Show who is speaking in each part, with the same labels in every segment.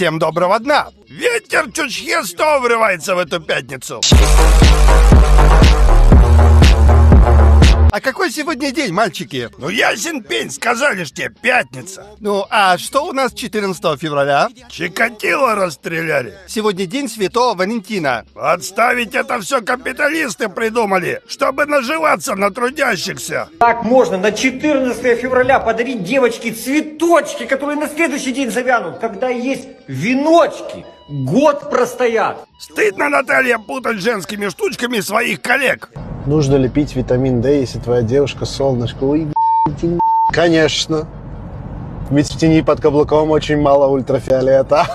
Speaker 1: Всем доброго дня! Ветер чуть-чуть врывается в эту пятницу. А какой сегодня день, мальчики? Ну, ясен пень, сказали ж тебе, пятница. Ну, а что у нас 14 февраля? Чикатило расстреляли. Сегодня день Святого Валентина. Отставить это все капиталисты придумали, чтобы наживаться на трудящихся.
Speaker 2: Как можно на 14 февраля подарить девочке цветочки, которые на следующий день завянут, когда есть веночки? Год простоят.
Speaker 1: Стыдно, Наталья, путать женскими штучками своих коллег.
Speaker 3: Нужно ли пить витамин D, если твоя девушка солнышко? Ой, конечно. Ведь в тени под каблуком очень мало ультрафиолета.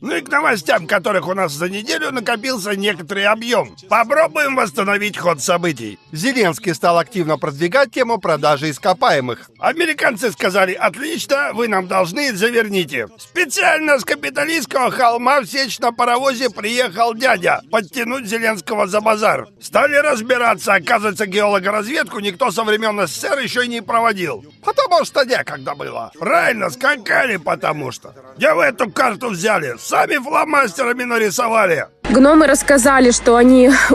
Speaker 1: Ну и к новостям, которых у нас за неделю накопился некоторый объем. Попробуем восстановить ход событий. Зеленский стал активно продвигать тему продажи ископаемых. Американцы сказали: отлично, вы нам должны, заверните. Специально с капиталистского холма в Сечь на паровозе приехал дядя подтянуть Зеленского за базар. Стали разбираться, оказывается, геологоразведку никто со времен СССР еще и не проводил. Потому что некогда было. Правильно, скакали, потому что. Где вы эту карту взяли? Сами фломастерами нарисовали.
Speaker 4: Гномы рассказали, что у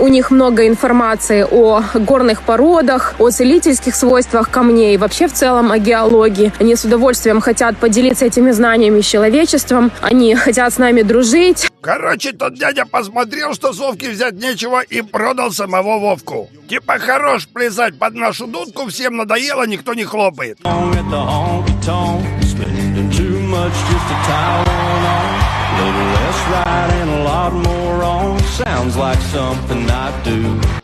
Speaker 4: них много информации о горных породах, о целительских свойствах камней, вообще в целом о геологии. Они с удовольствием хотят поделиться этими знаниями с человечеством, они хотят с нами дружить.
Speaker 1: Короче, тот дядя посмотрел, что с Вовки взять нечего, и продал самого Вовку. Типа хорош плясать под нашу дудку, всем надоело, никто не хлопает.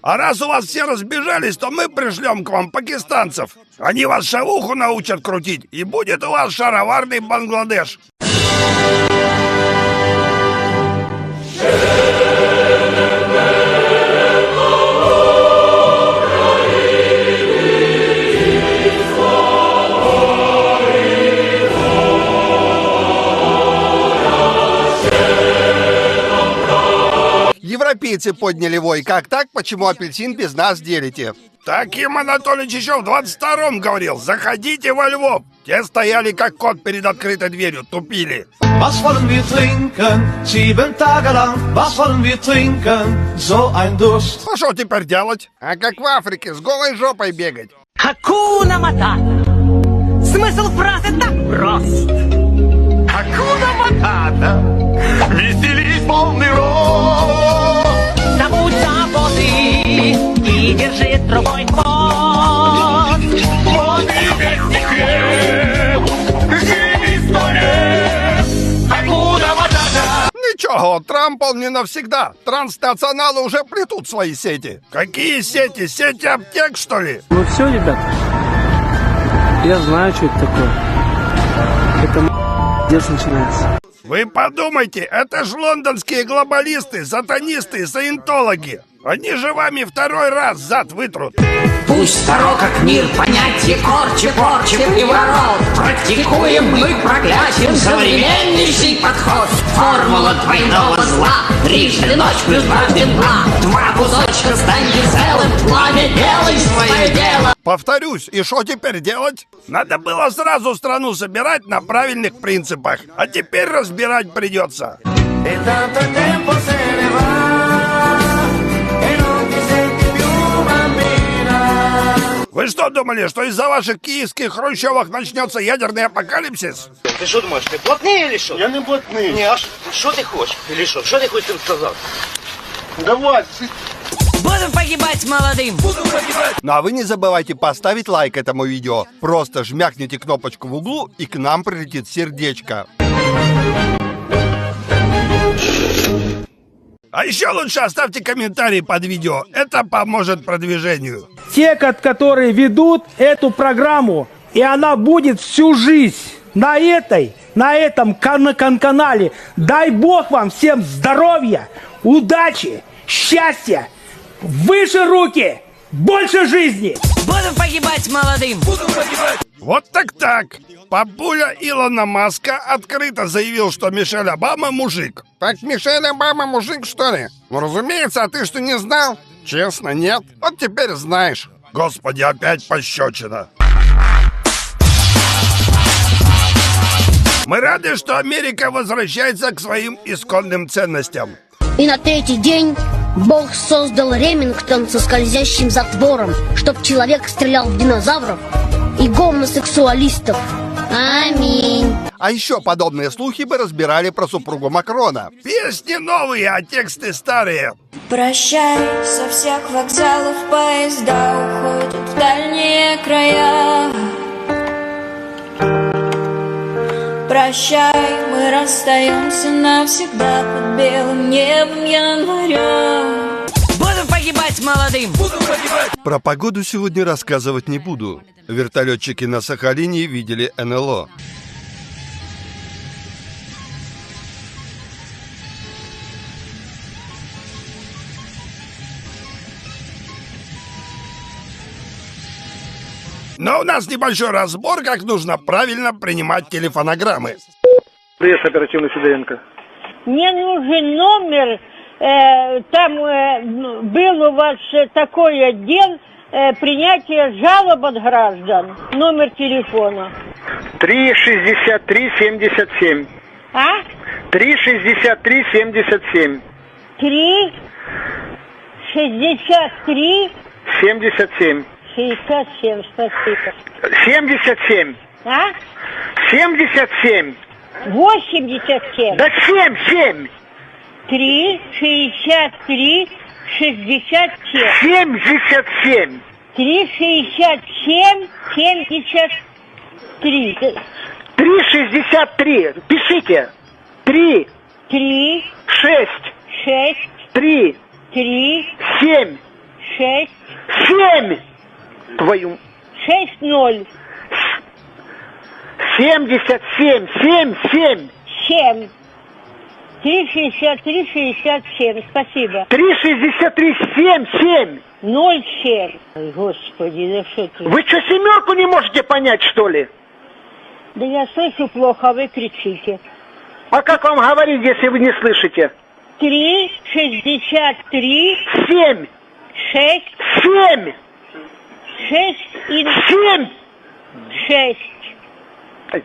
Speaker 1: А раз у вас все разбежались, то мы пришлем к вам пакистанцев. Они вас шавуху научат крутить, и будет у вас шароварный Бангладеш. Европейцы подняли вой. Как так? Почему апельсин без нас делите? Таким Анатольевич еще в 22-м говорил: заходите во Львов. Те стояли как кот перед открытой дверью, тупили. А что теперь делать? А как в Африке, с голой жопой бегать?
Speaker 5: Хакуна Матата. Смысл фразы так прост. Хакуна Матата. Веселись полный рост. Забудь заботы и держи другой хвост. Вот и весь секрет. Живи 100 лет. Хакуна Матата.
Speaker 1: Ничего, Трамп он не навсегда. Транснационалы уже плетут свои сети. Какие сети? Сети аптек, что ли?
Speaker 6: Ну все, ребят. Я знаю, что это такое. Это здесь начинается.
Speaker 1: Вы подумайте, это ж лондонские глобалисты, сатанисты, саентологи. Они же вами второй раз зад вытрут.
Speaker 5: Пусть таро как мир понятие корче, порче и ворот. Практикуем мы проклятием современнейший подход. Формула двойного зла. Трижды ночь плюс дважды два. Два кусочка станьте целым. Пламя, делай свое дело.
Speaker 1: Повторюсь, и что теперь делать? Надо было сразу страну собирать на правильных принципах. А теперь разбирать придется. Вы что думали, что из-за ваших киевских хрущевок начнется ядерный апокалипсис?
Speaker 7: Ты что думаешь, ты блатный или что?
Speaker 3: Я не блатный.
Speaker 7: Не, а что ты хочешь? Или что? Что ты хочешь им сказать?
Speaker 3: Давай.
Speaker 5: Буду погибать молодым.
Speaker 1: Ну а вы не забывайте поставить лайк этому видео. Просто жмякните кнопочку в углу, и к нам прилетит сердечко. А еще лучше оставьте комментарий под видео. Это поможет продвижению.
Speaker 6: Те, которые ведут эту программу, и она будет всю жизнь на этом канале. Дай Бог вам всем здоровья, удачи, счастья, выше руки, больше жизни.
Speaker 5: Буду погибать молодым.
Speaker 1: Буду погибать. Вот так-так. Папуля Илона Маска открыто заявил, что Мишель Обама мужик. Так Мишель Обама мужик, что ли? Ну, разумеется, а ты что, не знал? Честно, нет. Вот теперь знаешь. Господи, опять пощечина. Мы рады, что Америка возвращается к своим исконным ценностям.
Speaker 8: И на третий день Бог создал Ремингтон со скользящим затвором, чтоб человек стрелял в динозавров и гомосексуалистов. Аминь.
Speaker 1: А еще подобные слухи бы разбирали про супругу Макрона. Песни новые, а тексты старые.
Speaker 9: Прощай, со всех вокзалов поезда уходят в дальние края. Прощай, мы расстаемся навсегда под белым небом января.
Speaker 5: Буду погибать молодым.
Speaker 1: Про погоду сегодня рассказывать не буду. Вертолетчики на Сахалине видели НЛО. Но у нас небольшой разбор, как нужно правильно принимать телефонограммы.
Speaker 10: Приезд оперативный Сидоренко.
Speaker 11: Мне нужен номер, там был у вас такой отдел принятия жалоб от граждан. Номер телефона.
Speaker 10: 363-77.
Speaker 11: А?
Speaker 10: 363-77.
Speaker 11: 363
Speaker 10: 77.
Speaker 11: 67, спасибо.
Speaker 10: 77.
Speaker 11: А?
Speaker 10: 77.
Speaker 11: 87.
Speaker 10: Да 7.
Speaker 11: 3, 63, 67.
Speaker 10: 77.
Speaker 11: 3, 67, 73.
Speaker 10: 363. Пишите. 3.
Speaker 11: 3,
Speaker 10: 6.
Speaker 11: 6,
Speaker 10: 3.
Speaker 11: 3,
Speaker 10: 7.
Speaker 11: 6,
Speaker 10: 7. Твою...
Speaker 11: 6, 0.
Speaker 10: 77. 7.
Speaker 11: 7. 363, 67. Спасибо.
Speaker 10: 363, 7.
Speaker 11: 07. Ой, господи, да что ты?
Speaker 10: Вы что, семерку не можете понять, что ли?
Speaker 11: Да я слышу плохо, а вы кричите.
Speaker 10: А как вам говорить, если вы не слышите?
Speaker 11: 3, 63,
Speaker 10: 7.
Speaker 11: 6,
Speaker 10: 7.
Speaker 11: 6 и
Speaker 10: 7.
Speaker 11: 6.
Speaker 10: Ай,